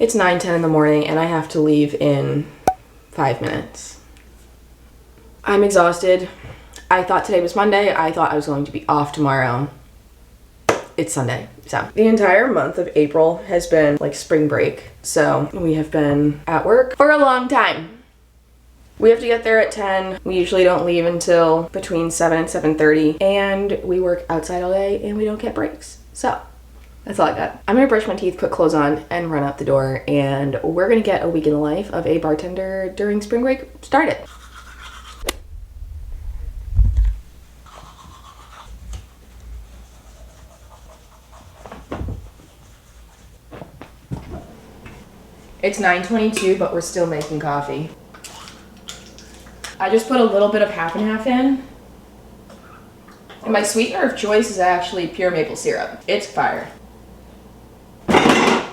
It's 9:10 in the morning and I have to leave in 5 minutes. I'm exhausted. I thought today was Monday. I thought I was going to be off tomorrow. It's Sunday. So the entire month of April has been like spring break. So we have been at work for a long time. We have to get there at 10. We usually don't leave until between 7 and 7:30. And we work outside all day and we don't get breaks. So that's all I got. I'm gonna brush my teeth, put clothes on, and run out the door. And we're gonna get a week in the life of a bartender during spring break started. It's 9:22, but we're still making coffee. I just put a little bit of half and half in. And my sweetener of choice is actually pure maple syrup. It's fire.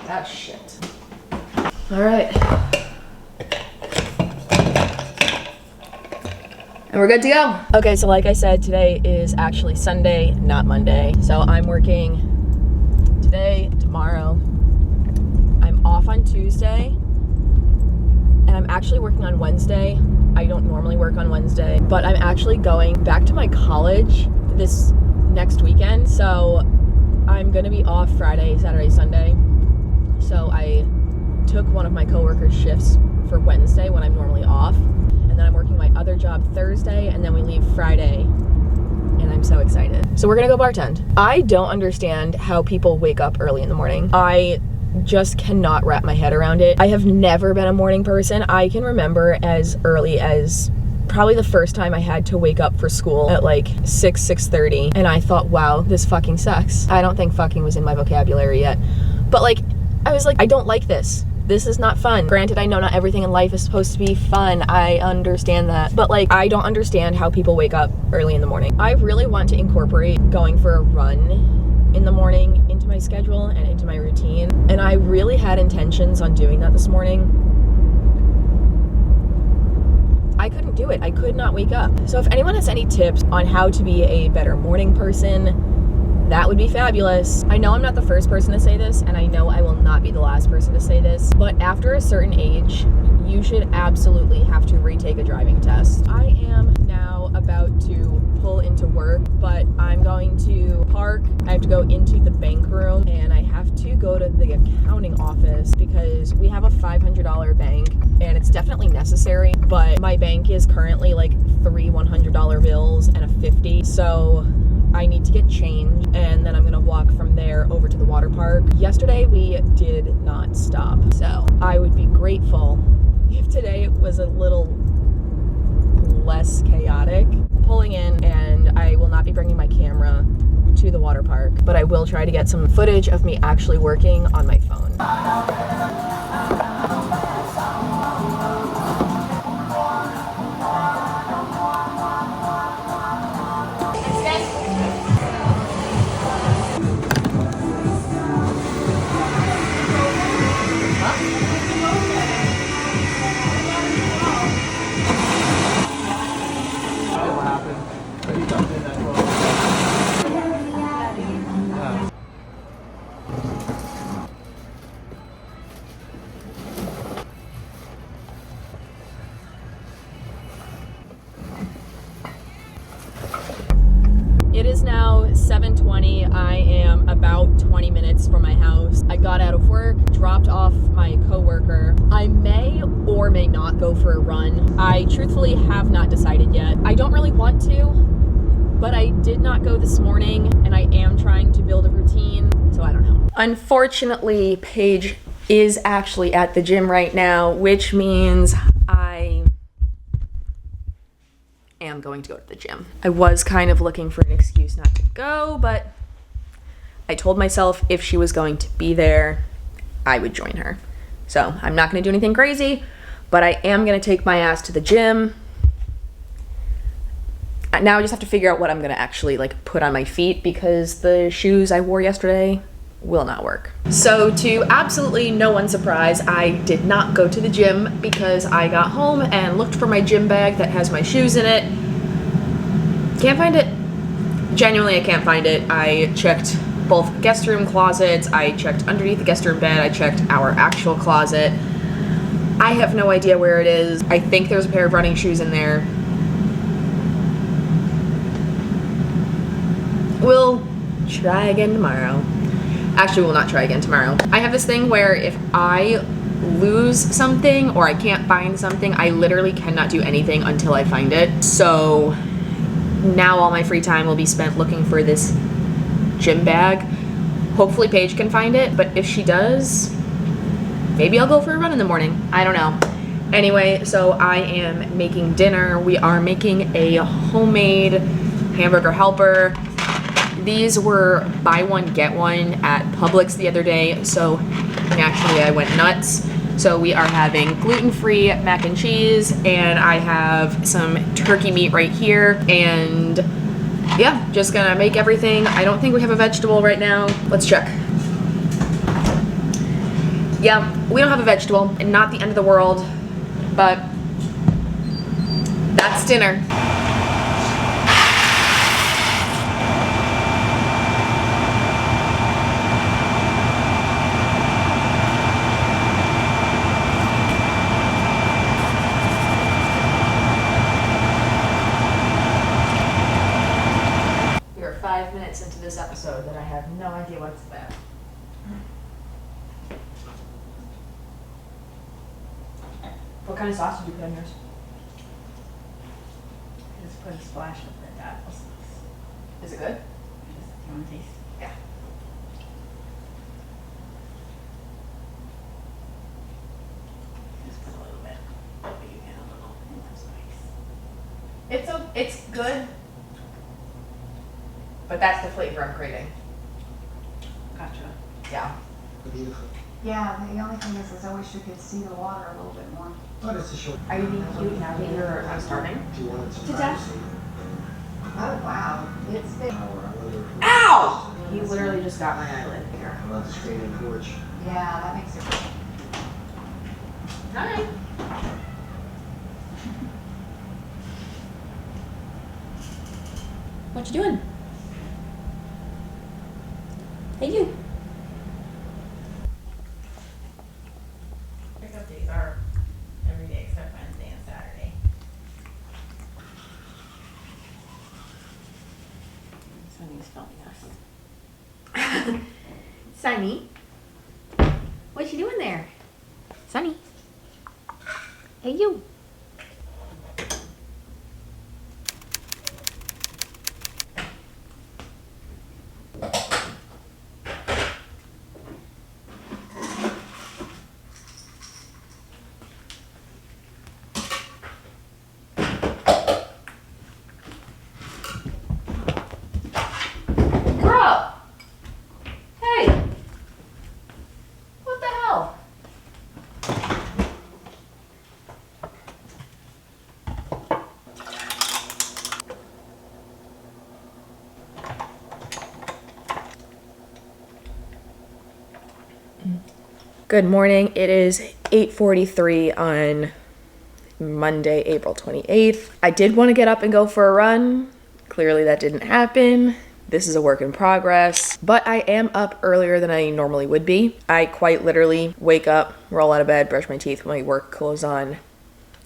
That shit. All right. And we're good to go. Okay, so like I said, today is actually Sunday, not Monday. So I'm working today, tomorrow. I'm off on Tuesday. And I'm actually working on Wednesday. I don't normally work on Wednesday, but I'm actually going back to my college this next weekend. So I'm gonna be off Friday, Saturday, Sunday. So I took one of my coworkers' shifts for Wednesday when I'm normally off. And then I'm working my other job Thursday, and then we leave Friday. And I'm so excited. So we're gonna go bartend. I don't understand how people wake up early in the morning. I just cannot wrap my head around it. I have never been a morning person. I can remember as early as probably the first time I had to wake up for school at like 6:30, and I thought, wow, this fucking sucks. I don't think fucking was in my vocabulary yet. But like, I was like, I don't like this. This is not fun. Granted, I know not everything in life is supposed to be fun. I understand that. But like, I don't understand how people wake up early in the morning. I really want to incorporate going for a run in the morning into my schedule and into my routine. And I really had intentions on doing that this morning. I couldn't do it. I could not wake up. So if anyone has any tips on how to be a better morning person, that would be fabulous. I know I'm not the first person to say this, and I know I will not be the last person to say this, but after a certain age, you should absolutely have to retake a driving test. I am now about to pull into work, but I'm going to park. I have to go into the bank room, and I have to go to the accounting office because we have a $500 bank, and it's definitely necessary, but my bank is currently like 3 $100 bills and a 50, so I need to get changed, and then I'm gonna walk from there over to the water park. Yesterday we did not stop, so I would be grateful if today it was a little less chaotic. Pulling in, and I will not be bringing my camera to the water park, but I will try to get some footage of me actually working on my phone. It is now 7:20. I am about 20 minutes from my house. I got out of work, dropped off my coworker. I may or may not go for a run. I truthfully have not decided yet. I don't really want to, but I did not go this morning, and I am trying to build a routine, so I don't know. Unfortunately, Paige is actually at the gym right now, which means I am going to go to the gym. I was kind of looking for an excuse not to go, but I told myself if she was going to be there, I would join her. So I'm not going to do anything crazy, but I am going to take my ass to the gym. Now I just have to figure out what I'm going to actually like put on my feet, because the shoes I wore yesterday will not work. So to absolutely no one's surprise, I did not go to the gym because I got home and looked for my gym bag that has my shoes in it. Can't find it. Genuinely, I can't find it. I checked both guest room closets. I checked underneath the guest room bed. I checked our actual closet. I have no idea where it is. I think there's a pair of running shoes in there. We'll try again tomorrow. Actually, we'll not try again tomorrow. I have this thing where if I lose something or I can't find something, I literally cannot do anything until I find it. So now all my free time will be spent looking for this gym bag. Hopefully Paige can find it, but if she does, maybe I'll go for a run in the morning. I don't know. Anyway, so I am making dinner. We are making a homemade hamburger helper. These were buy one, get one at Publix the other day, so naturally I went nuts. So we are having gluten-free mac and cheese, and I have some turkey meat right here, and yeah, just gonna make everything. I don't think we have a vegetable right now. Let's check. Yeah, we don't have a vegetable, and not the end of the world, but that's dinner. We are 5 minutes into this episode that I have no idea what's about. What kind of sauce did you put on yours? I just put a splash of red apple sauce. Is it good? Just, you want to taste? Yeah. Just put a little bit. But you get a little more spice. It's good, but that's the flavor I'm craving. Gotcha. Yeah. Yeah, the only thing is I wish you could see the water a little bit more. Are you being cute now that you're starving? To death? Oh, wow. It's big. Ow! He literally just got my eyelid here. Yeah, that makes it. Hi. What you doing? Hey, you. Pickup days are every day except Wednesday and Saturday. Sonny's filming us. Sunny. What you doing there? Sunny. Hey, you. Girl. Hey. What the hell? Good morning. It is 8:43 on Monday, April 28th. I did want to get up and go for a run. Clearly that didn't happen. This is a work in progress, but I am up earlier than I normally would be. I quite literally wake up, roll out of bed, brush my teeth, put my work clothes on,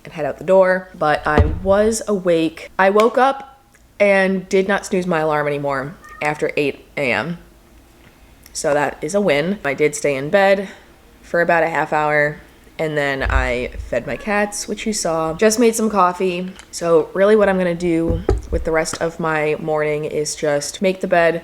and head out the door. But I was awake. I woke up and did not snooze my alarm anymore after 8 a.m. So that is a win. I did stay in bed for about a half hour, and then I fed my cats, which you saw. Just made some coffee. So really what I'm gonna do with the rest of my morning is just make the bed,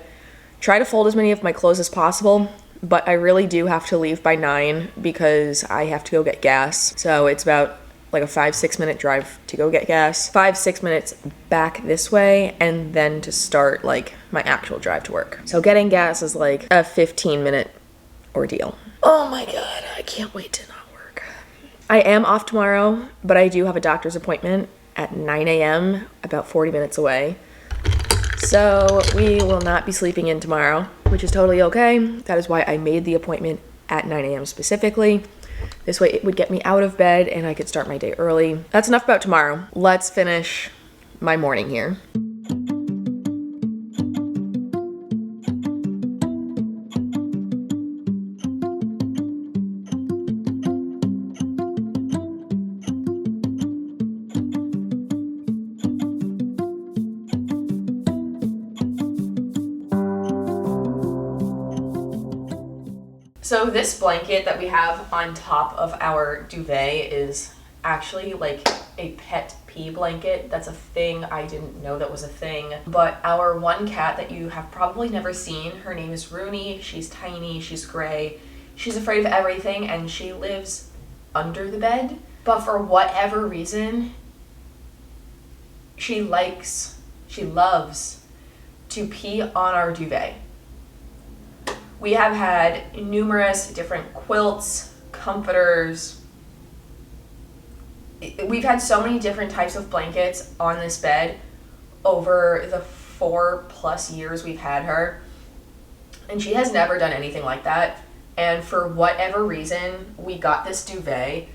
try to fold as many of my clothes as possible, but I really do have to leave by 9 because I have to go get gas. So it's about like a 5-6 minute drive to go get gas, 5-6 minutes back this way, and then to start like my actual drive to work. So getting gas is like a 15-minute ordeal. Oh my God, I can't wait to not work. I am off tomorrow, but I do have a doctor's appointment at 9 a.m., about 40 minutes away. So we will not be sleeping in tomorrow, which is totally okay. That is why I made the appointment at 9 a.m. specifically. This way it would get me out of bed and I could start my day early. That's enough about tomorrow. Let's finish my morning here. So this blanket that we have on top of our duvet is actually like a pet pee blanket. That's a thing. I didn't know that was a thing. But our one cat that you have probably never seen, her name is Rooney. She's tiny, she's gray. She's afraid of everything and she lives under the bed. But for whatever reason, she loves to pee on our duvet. We have had numerous different quilts, comforters. We've had so many different types of blankets on this bed over the 4+ years we've had her. And she has never done anything like that. And for whatever reason, we got this duvet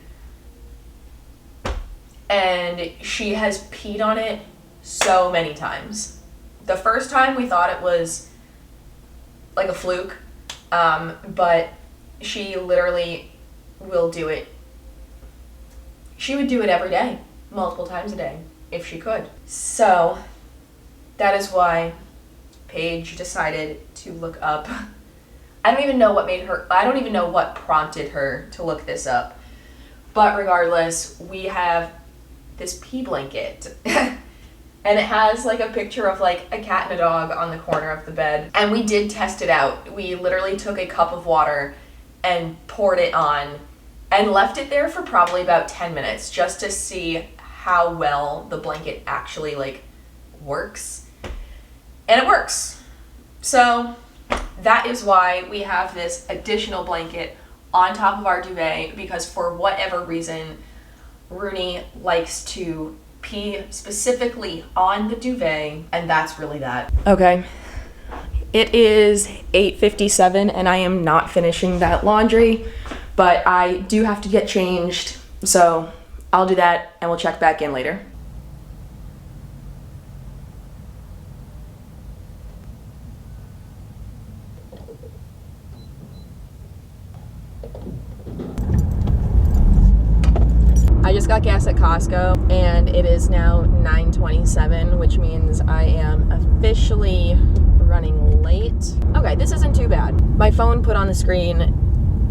and she has peed on it so many times. The first time we thought it was like a fluke, but she literally will do it. She would do it every day, multiple times a day, if she could. So that is why Paige decided to look up. I don't even know what prompted her to look this up. But regardless, we have this pee blanket. And it has like a picture of like a cat and a dog on the corner of the bed. And we did test it out. We literally took a cup of water and poured it on and left it there for probably about 10 minutes just to see how well the blanket actually like works. And it works. So that is why we have this additional blanket on top of our duvet, because for whatever reason, Rooney likes to pee specifically on the duvet, and that's really that. Okay, it is 8:57 and I am not finishing that laundry, but I do have to get changed, so I'll do that and we'll check back in later. I just got gas at Costco and it is now 9:27, which means I am officially running late. Okay, this isn't too bad. My phone put on the screen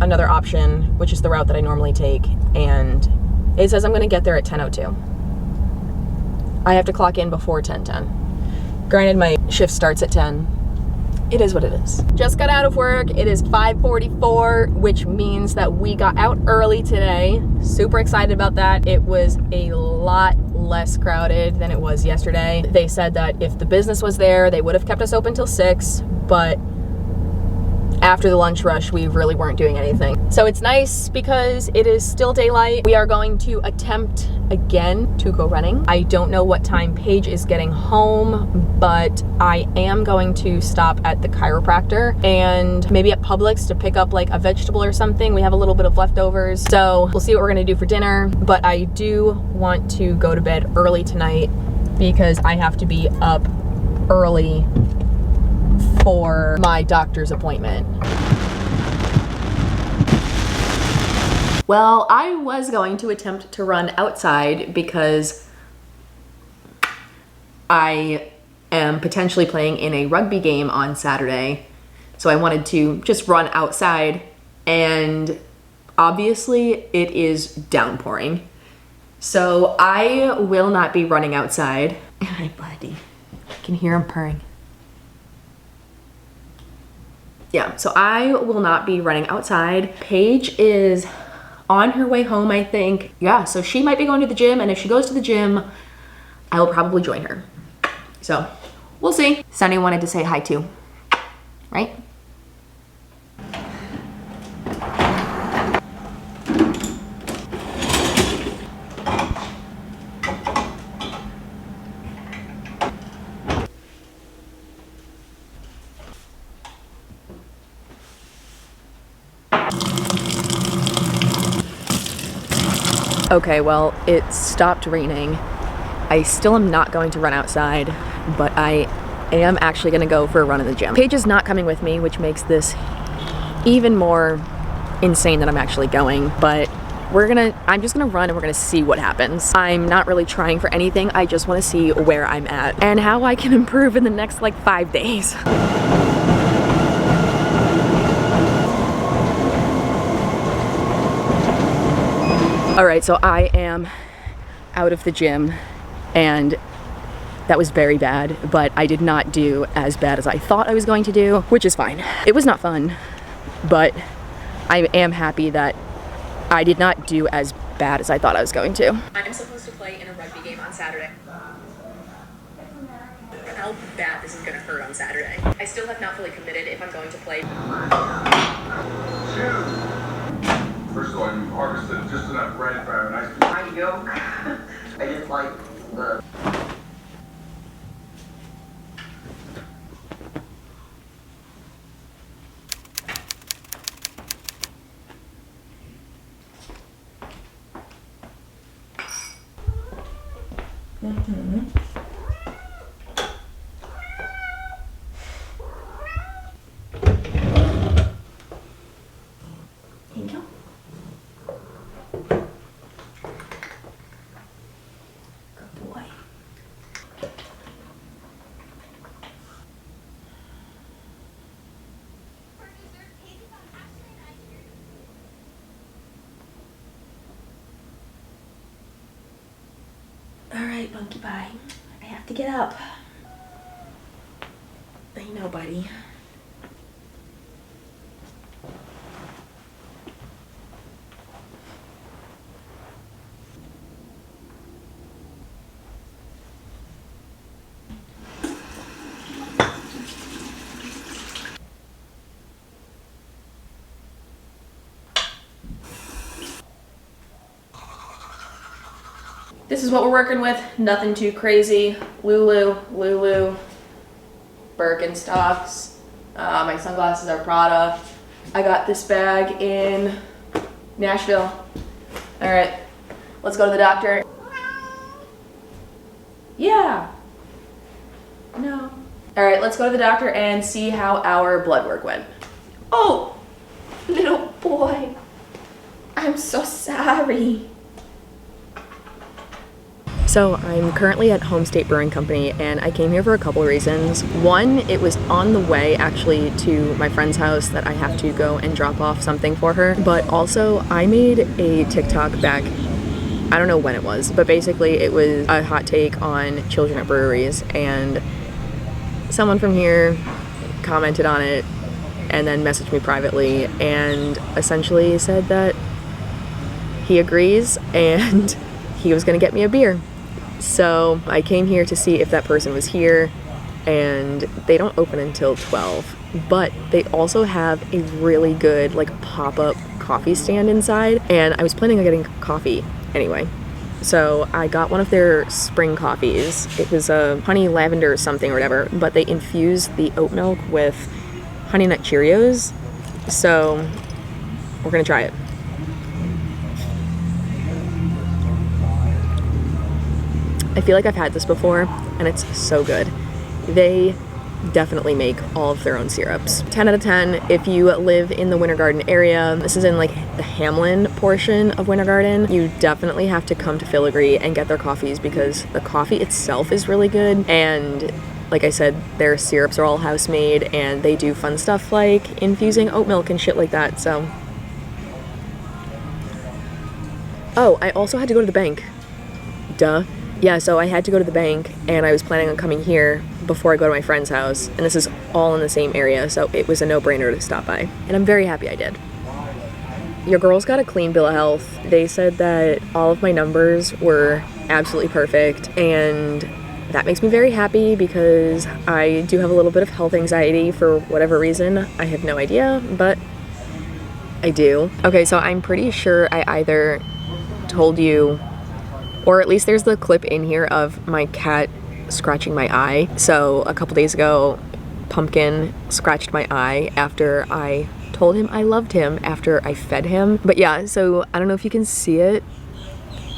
another option, which is the route that I normally take, and it says I'm gonna get there at 10:02. I have to clock in before 10:10. Granted, my shift starts at 10. It is what it is. Just got out of work. It is 5:44, which means that we got out early today. Super excited about that. It was a lot less crowded than it was yesterday. They said that if the business was there, they would have kept us open till 6, but after the lunch rush, we really weren't doing anything. So it's nice because it is still daylight. We are going to attempt again to go running. I don't know what time Paige is getting home, but I am going to stop at the chiropractor and maybe at Publix to pick up like a vegetable or something. We have a little bit of leftovers, so we'll see what we're gonna do for dinner. But I do want to go to bed early tonight because I have to be up early for my doctor's appointment. Well, I was going to attempt to run outside because I am potentially playing in a rugby game on Saturday. So I wanted to just run outside, and obviously it is downpouring. So I will not be running outside. Hi, buddy. I can hear him purring. Yeah, so I will not be running outside. Paige is on her way home, I think. Yeah, so she might be going to the gym, and if she goes to the gym, I will probably join her. So we'll see. Sunny wanted to say hi too, right? Okay, well, it stopped raining. I still am not going to run outside, but I am actually gonna go for a run in the gym. Paige is not coming with me, which makes this even more insane that I'm actually going, but I'm just gonna run and we're gonna see what happens. I'm not really trying for anything. I just wanna see where I'm at and how I can improve in the next like 5 days. All right, so I am out of the gym and that was very bad, but I did not do as bad as I thought I was going to do, which is fine. It was not fun, but I am happy that I did not do as bad as I thought I was going to. I'm supposed to play in a rugby game on Saturday. How bad this is gonna hurt on Saturday. I still have not fully committed if I'm going to play. First of all, you harvested just enough bread for a nice My yolk, I just like the... Alright, Bunky Pie. I have to get up. I know, buddy. This is what we're working with. Nothing too crazy. Lulu, Birkenstocks. My sunglasses are Prada. I got this bag in Nashville. All right, let's go to the doctor. Yeah. No. All right, let's go to the doctor and see how our blood work went. Oh, little boy. I'm so sorry. So I'm currently at Home State Brewing Company and I came here for a couple of reasons. One, it was on the way actually to my friend's house that I have to go and drop off something for her. But also I made a TikTok back, I don't know when it was, but basically it was a hot take on children at breweries, and someone from here commented on it and then messaged me privately and essentially said that he agrees and he was gonna get me a beer. So I came here to see if that person was here, and they don't open until 12, but they also have a really good like pop-up coffee stand inside, and I was planning on getting coffee anyway. So I got one of their spring coffees. It was a honey lavender something or whatever, but they infused the oat milk with Honey Nut Cheerios. So we're gonna try it. I feel like I've had this before, and it's so good. They definitely make all of their own syrups. 10 out of 10 if you live in the Winter Garden area. This is in like the Hamlin portion of Winter Garden. You definitely have to come to Filigree and get their coffees because the coffee itself is really good, and like I said, their syrups are all house made, and they do fun stuff like infusing oat milk and shit like that. So, oh, I also had to go to the bank. Duh. Yeah, so I had to go to the bank, and I was planning on coming here before I go to my friend's house, and this is all in the same area, so it was a no-brainer to stop by, and I'm very happy I did. Your girls got a clean bill of health. They said that all of my numbers were absolutely perfect, and that makes me very happy because I do have a little bit of health anxiety for whatever reason. I have no idea, but I do. Okay, so I'm pretty sure I either told you, or at least there's the clip in here of my cat scratching my eye. So a couple days ago, Pumpkin scratched my eye after I told him I loved him after I fed him. But yeah, so I don't know if you can see it,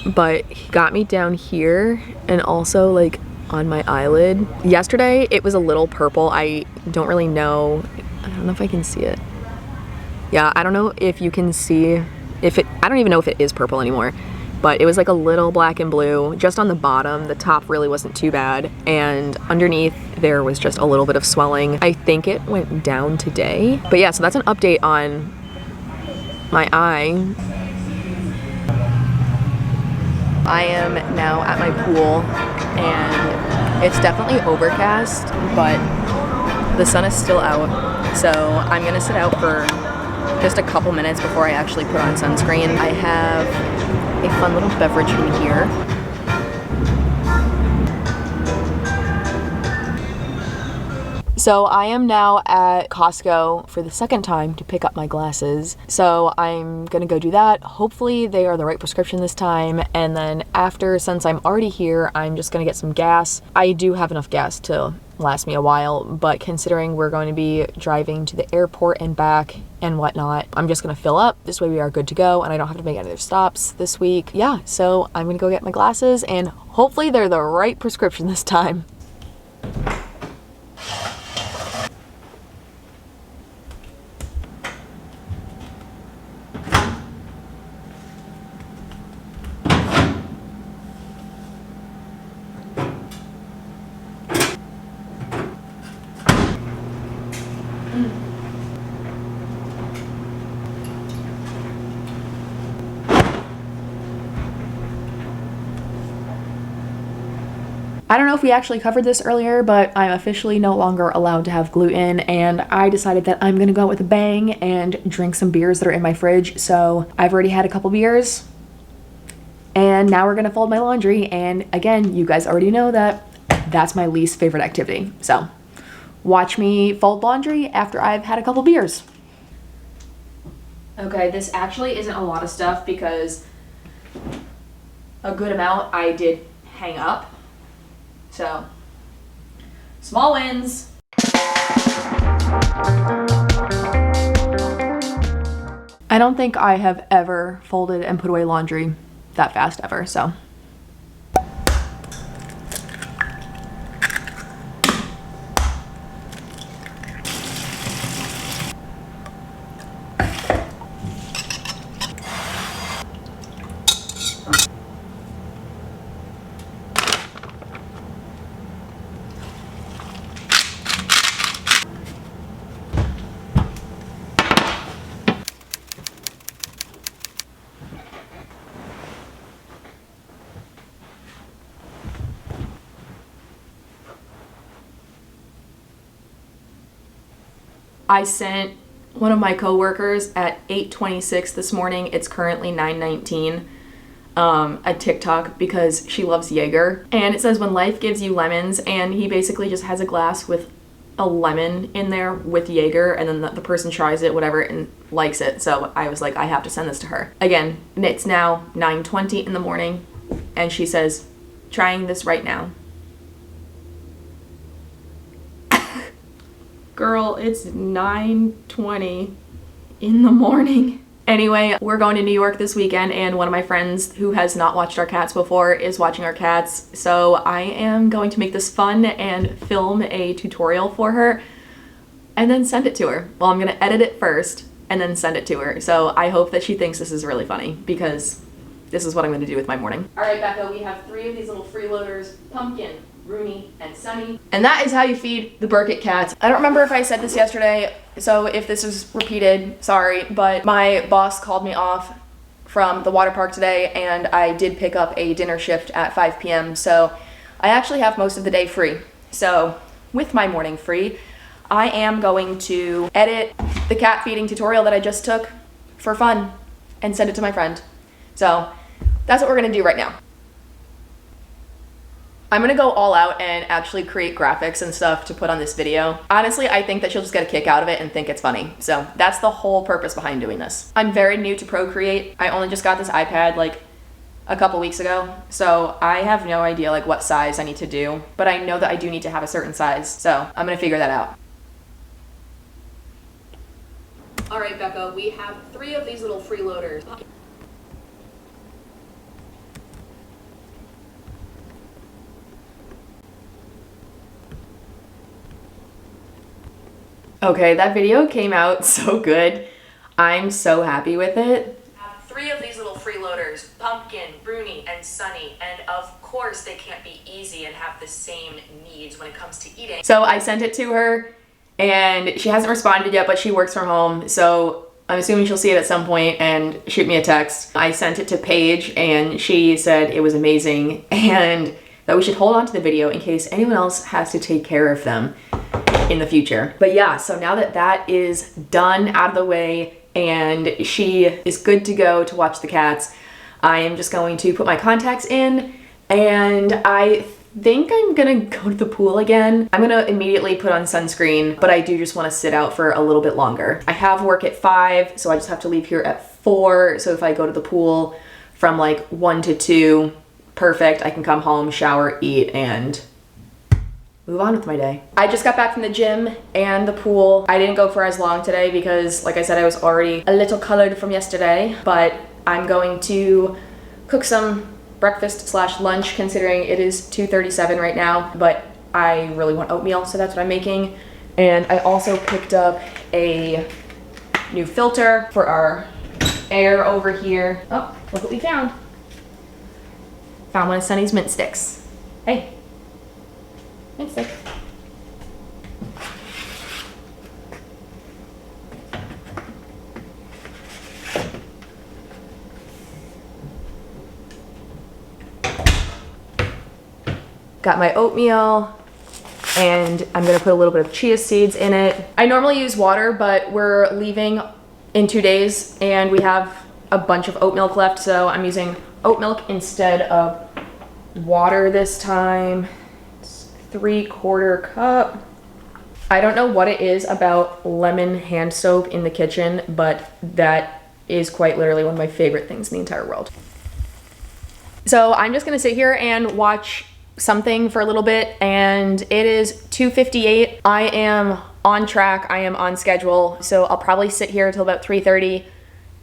but he got me down here and also like on my eyelid. Yesterday, it was a little purple. I don't really know. I don't know if I can see it. Yeah, I don't know if you can see if it, I don't even know if it is purple anymore. But it was like a little black and blue just on the bottom. The top really wasn't too bad, and underneath there was just a little bit of swelling. I think it went down today. But yeah, so that's an update on my eye. I am now at my pool and it's definitely overcast, but the sun is still out. So I'm gonna sit out for just a couple minutes before I actually put on sunscreen. I have a fun little beverage in here. So I am now at Costco for the second time to pick up my glasses. So I'm gonna go do that. Hopefully they are the right prescription this time. And then after, since I'm already here, I'm just gonna get some gas. I do have enough gas to last me a while, but considering we're going to be driving to the airport and back and whatnot, I'm just gonna fill up. This way we are good to go and I don't have to make any other stops this week. Yeah, so I'm gonna go get my glasses and hopefully they're the right prescription this time. I don't know if we actually covered this earlier, but I'm officially no longer allowed to have gluten, and I decided that I'm gonna go out with a bang and drink some beers that are in my fridge. So I've already had a couple beers, and now we're gonna fold my laundry. And again, you guys already know that that's my least favorite activity. So watch me fold laundry after I've had a couple beers. Okay, this actually isn't a lot of stuff because a good amount I did hang up. So, small wins. I don't think I have ever folded and put away laundry that fast ever, so. I sent one of my coworkers at 8:26 this morning, it's currently 9:19, a TikTok because she loves Jaeger. And it says when life gives you lemons, and he basically just has a glass with a lemon in there with Jaeger, and then the person tries it, whatever, and likes it. So I was like, I have to send this to her. Again, it's now 9:20 in the morning, and she says, trying this right now. Girl, it's 9:20 in the morning. Anyway, we're going to New York this weekend, and one of my friends who has not watched our cats before is watching our cats. So I am going to make this fun and film a tutorial for her and then send it to her. Well, I'm gonna edit it first and then send it to her. So I hope that she thinks this is really funny because this is what I'm gonna do with my morning. All right, Becca, we have 3 of these little freeloaders: Pumpkin, Rooney, and Sunny. And that is how you feed the Burkett cats. I don't remember if I said this yesterday, so if this is repeated, sorry, but my boss called me off from the water park today, and I did pick up a dinner shift at 5 p.m. So I actually have most of the day free. So with my morning free, I am going to edit the cat feeding tutorial that I just took for fun and send it to my friend. So that's what we're gonna do right now. I'm gonna go all out and actually create graphics and stuff to put on this video. Honestly, I think that she'll just get a kick out of it and think it's funny. So that's the whole purpose behind doing this. I'm very new to Procreate. I only just got this iPad like a couple weeks ago. So I have no idea like what size I need to do, but I know that I do need to have a certain size. So I'm gonna figure that out. All right, Becca, we have 3 of these little freeloaders. Okay, that video came out so good. I'm so happy with it. I have 3 of these little freeloaders: Pumpkin, Bruni, and Sunny. And of course they can't be easy and have the same needs when it comes to eating. So I sent it to her and she hasn't responded yet, but she works from home. So I'm assuming she'll see it at some point and shoot me a text. I sent it to Paige and she said it was amazing and that we should hold on to the video in case anyone else has to take care of them in the future. But yeah, so now that that is done, out of the way, and she is good to go to watch the cats, I am just going to put my contacts in, and I think I'm gonna go to the pool again. I'm gonna immediately put on sunscreen, but I do just wanna sit out for a little bit longer. I have work at 5, so I just have to leave here at 4. So if I go to the pool from like 1 to 2, perfect. I can come home, shower, eat, and move on with my day. I just got back from the gym and the pool. I didn't go for as long today because, like I said, I was already a little colored from yesterday, but I'm going to cook some breakfast / lunch considering it is 2:37 right now, but I really want oatmeal, so that's what I'm making. And I also picked up a new filter for our air over here. Oh, look what we found. Found one of Sunny's mint sticks. Hey, mint stick. Got my oatmeal, and I'm gonna put a little bit of chia seeds in it. I normally use water, but we're leaving in 2 days and we have a bunch of oat milk left, so I'm using oat milk instead of water this time. It's 3/4 cup. I don't know what it is about lemon hand soap in the kitchen, but that is quite literally one of my favorite things in the entire world. So I'm just gonna sit here and watch something for a little bit, and it is 2:58. I am on track, I am on schedule, so I'll probably sit here until about 3:30,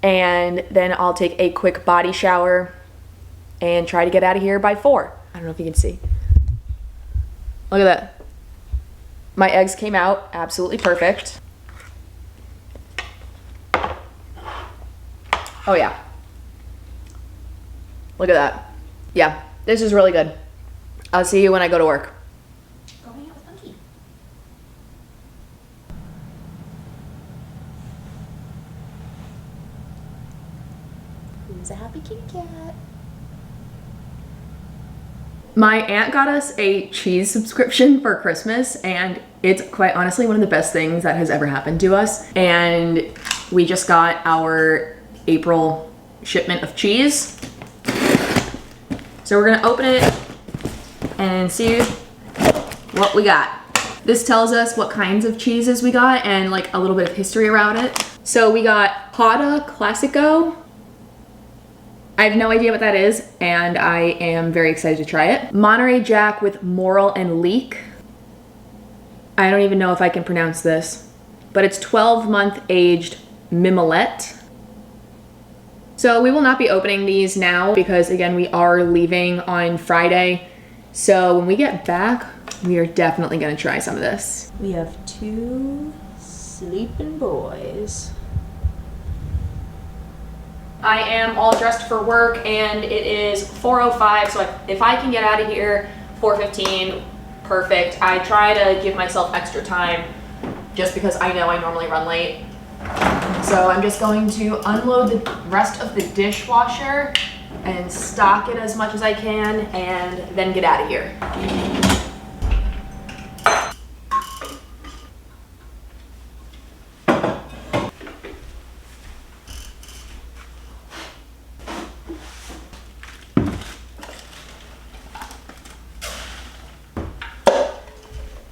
and then I'll take a quick body shower and try to get out of here by 4. I don't know if you can see. Look at that. My eggs came out absolutely perfect. Oh yeah. Look at that. Yeah, this is really good. I'll see you when I go to work. Go hang out with Funky. Who's a happy kitty cat? My aunt got us a cheese subscription for Christmas, and it's quite honestly one of the best things that has ever happened to us. And we just got our April shipment of cheese. So we're gonna open it and see what we got. This tells us what kinds of cheeses we got and like a little bit of history around it. So we got Pata Classico. I have no idea what that is, and I am very excited to try it. Monterey Jack with Morel and Leek. I don't even know if I can pronounce this, but it's 12-month aged Mimolette. So we will not be opening these now because, again, we are leaving on Friday. So when we get back, we are definitely gonna try some of this. We have 2 sleeping boys. I am all dressed for work and it is 4:05, so if I can get out of here 4:15, perfect. I try to give myself extra time just because I know I normally run late. So I'm just going to unload the rest of the dishwasher and stock it as much as I can and then get out of here.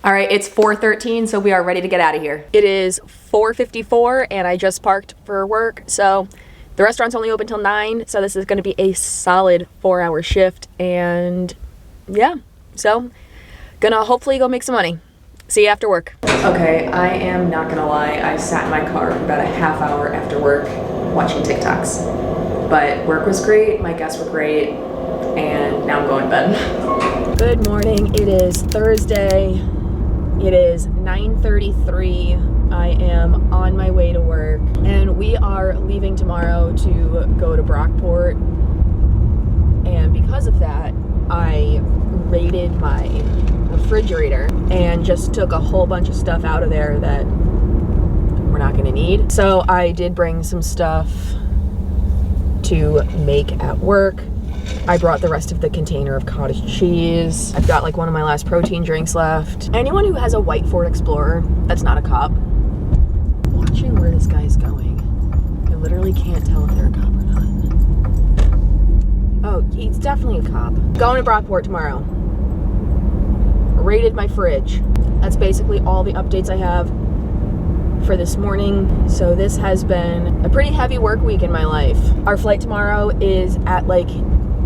All right, it's 4:13, so we are ready to get out of here. It is 4:54 and I just parked for work. So the restaurant's only open till 9, so this is gonna be a solid 4-hour shift. And yeah, so gonna hopefully go make some money. See you after work. Okay, I am not gonna lie. I sat in my car for about a half hour after work watching TikToks. But work was great, my guests were great, and now I'm going to bed. Good morning, it is Thursday. It is 9:33. I am on my way to work, and we are leaving tomorrow to go to Brockport. And because of that, I raided my refrigerator and just took a whole bunch of stuff out of there that we're not gonna need. So I did bring some stuff to make at work. I brought the rest of the container of cottage cheese. I've got like one of my last protein drinks left. Anyone who has a white Ford Explorer that's not a cop, watching where this guy's going, I literally can't tell if they're a cop or not. Oh, he's definitely a cop. Going to Brockport tomorrow. Raided my fridge. That's basically all the updates I have for this morning. So this has been a pretty heavy work week in my life. Our flight tomorrow is at like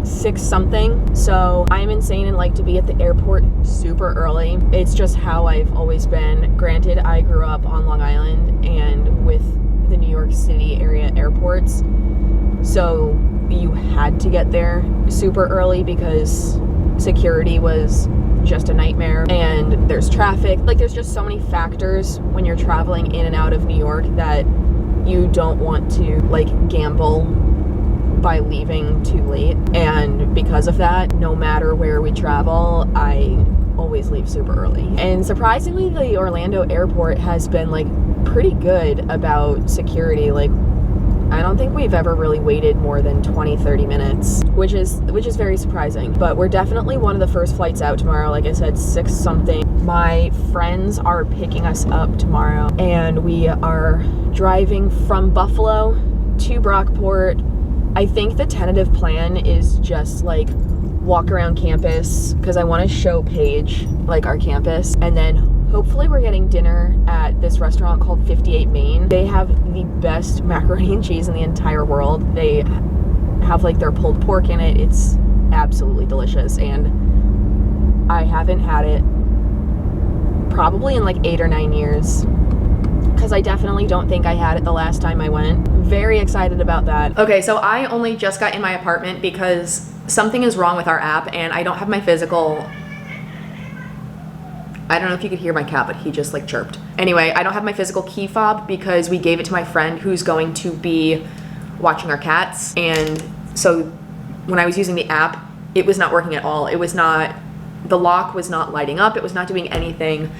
6 something. So I'm insane and like to be at the airport super early. It's just how I've always been. Granted, I grew up on Long Island and with the New York City area airports. So you had to get there super early because security was just a nightmare, and there's traffic. Like, there's just so many factors when you're traveling in and out of New York that you don't want to like gamble by leaving too late. And because of that, no matter where we travel, I always leave super early. And surprisingly, the Orlando airport has been like pretty good about security. Like, I don't think we've ever really waited more than 20-30 minutes, which is very surprising. But we're definitely one of the first flights out tomorrow. Like I said, 6 something. My friends are picking us up tomorrow, and we are driving from Buffalo to Brockport. I think the tentative plan is just like walk around campus because I want to show Paige like our campus, and then hopefully we're getting dinner at this restaurant called 58 Main. They have the best macaroni and cheese in the entire world. They have like their pulled pork in it. It's absolutely delicious, and I haven't had it probably in like 8 or 9 years because I definitely don't think I had it the last time I went. Very excited about that. Okay, so I only just got in my apartment because something is wrong with our app and I don't have my physical. I don't know if you could hear my cat, but he just like chirped. Anyway, I don't have my physical key fob because we gave it to my friend who's going to be watching our cats. And so when I was using the app, it was not working at all. It was not, the lock was not lighting up. It was not doing anything.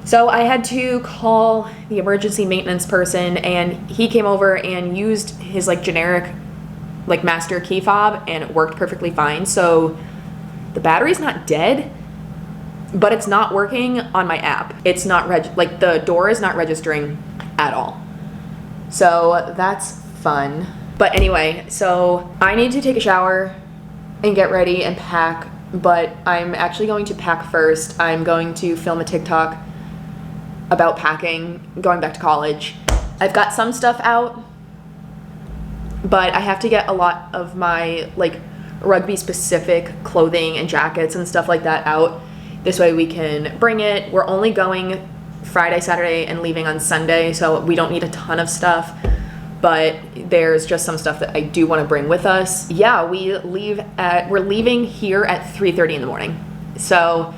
So I had to call the emergency maintenance person, and he came over and used his like generic like master key fob, and it worked perfectly fine. So the battery's not dead, but it's not working on my app. It's not like the door is not registering at all. So that's fun. But anyway, so I need to take a shower and get ready and pack, but I'm actually going to pack first. I'm going to film a TikTok about packing, going back to college. I've got some stuff out, but I have to get a lot of my like rugby specific clothing and jackets and stuff like that out. This way we can bring it. We're only going Friday, Saturday, and leaving on Sunday, so we don't need a ton of stuff, but there's just some stuff that I do want to bring with us. Yeah, we're leaving here at 3:30 in the morning. So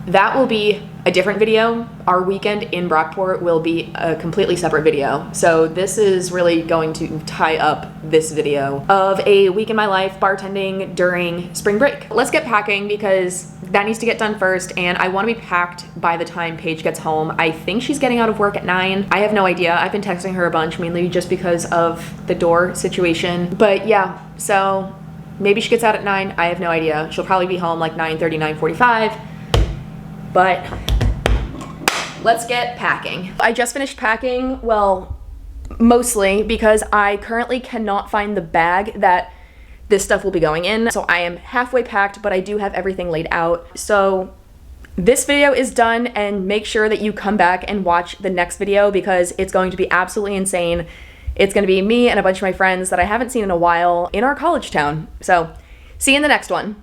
that will be a different video. Our weekend in Brockport will be a completely separate video. So this is really going to tie up this video of a week in my life bartending during spring break. Let's get packing because that needs to get done first, and I want to be packed by the time Paige gets home. I think she's getting out of work at 9. I have no idea. I've been texting her a bunch, mainly just because of the door situation. But yeah, so maybe she gets out at 9. I have no idea. She'll probably be home like 9:30, 9:45. But let's get packing. I just finished packing, well, mostly because I currently cannot find the bag that this stuff will be going in. So I am halfway packed, but I do have everything laid out. So this video is done, and make sure that you come back and watch the next video because it's going to be absolutely insane. It's going to be me and a bunch of my friends that I haven't seen in a while in our college town. So see you in the next one.